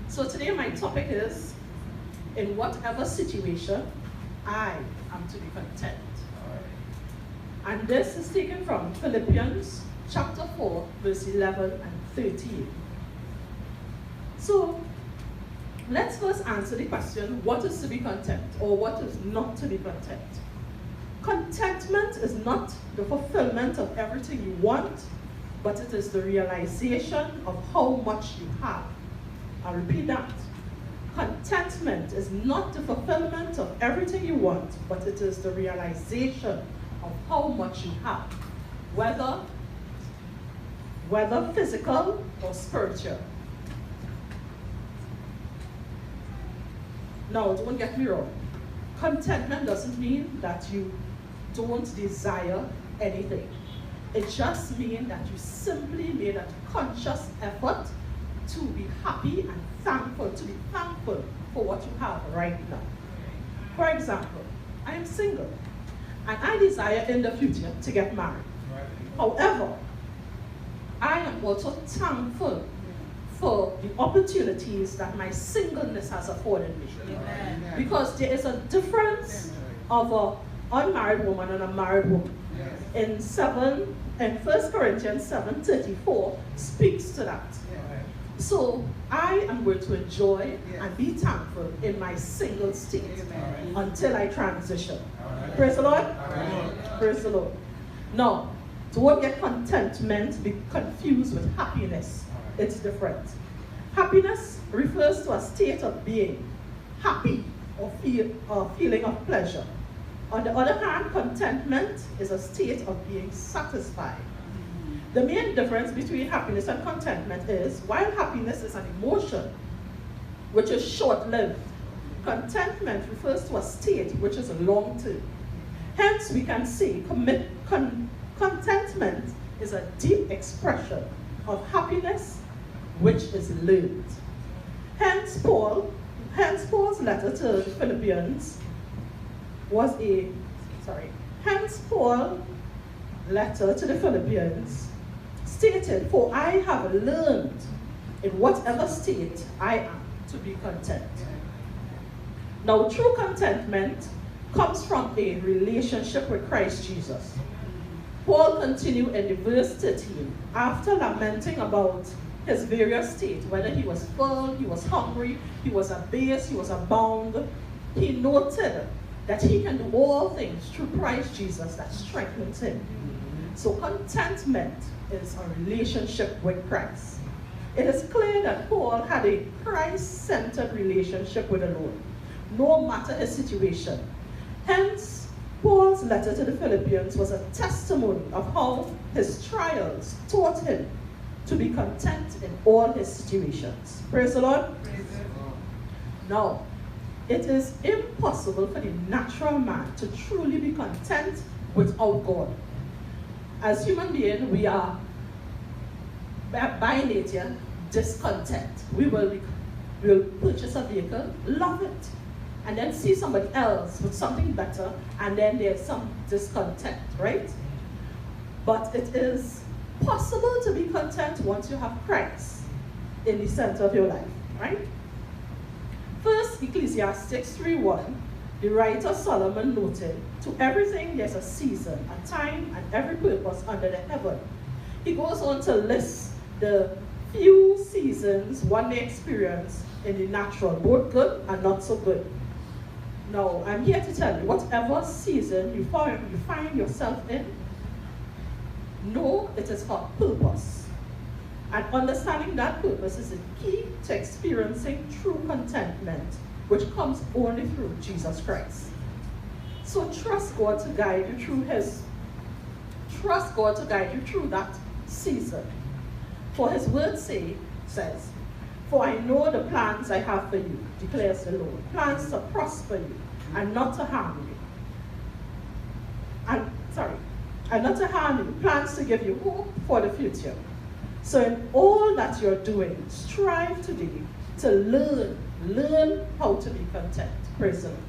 So today my topic is, in whatever situation, I am to be content. And this is taken from Philippians chapter 4, verse 11 and 13. So, let's first answer the question, what is to be content or what is not to be content? Contentment is not the fulfillment of everything you want, but it is the realization of how much you have. I'll repeat that. Contentment is not the fulfillment of everything you want, but it is the realization of how much you have, whether physical or spiritual. Now, don't get me wrong. Contentment doesn't mean that you don't desire anything. It just means that you simply made a conscious effort to be happy and thankful, to be thankful for what you have right now. For example, I am single and I desire in the future to get married. However, I am also thankful for the opportunities that my singleness has afforded me. Amen. Because there is a difference of an unmarried woman and a married woman. Yes. In 1 Corinthians 7:34 speaks to that. So I am going to enjoy and be thankful in my single state until I transition. Praise the Lord. Praise the Lord. Now, don't get contentment be confused with happiness. It's different. Happiness refers to a state of being happy or feeling of pleasure. On the other hand, contentment is a state of being satisfied. The main difference between happiness and contentment is, while happiness is an emotion which is short-lived, contentment refers to a state which is long-term. Hence, we can say contentment is a deep expression of happiness which is learned. Hence Paul's letter to the Philippians stated, "For I have learned in whatever state I am to be content." Now, true contentment comes from a relationship with Christ Jesus. Paul continued in the verse 13, after lamenting about his various states, whether he was full, he was hungry, he was abased, he was abound, he noted that he can do all things through Christ Jesus that strengthens him. So contentment is a relationship with Christ. It is clear that Paul had a Christ-centered relationship with the Lord, no matter his situation. Hence, Paul's letter to the Philippians was a testimony of how his trials taught him to be content in all his situations. Praise the Lord. Praise the Lord. Now, it is impossible for the natural man to truly be content without God. As human beings, we are by nature discontent. We will purchase a vehicle, love it, and then see somebody else with something better, and then there's some discontent, right? But it is possible to be content once you have Christ in the center of your life, right? First, Ecclesiastes 3:1, the writer Solomon noted, "To everything there's a season, a time, and every purpose under the heaven." He goes on to list the few seasons one may experience in the natural, both good and not so good. Now, I'm here to tell you, whatever season you find yourself in, know it is for purpose. And understanding that purpose is the key to experiencing true contentment, which comes only through Jesus Christ. So trust God to guide you through that season. For his word says, "For I know the plans I have for you, declares the Lord, plans to prosper you and not to harm you. And not to harm you, plans to give you hope for the future." So in all that you're doing, strive today to learn how to be content. Praise the Lord.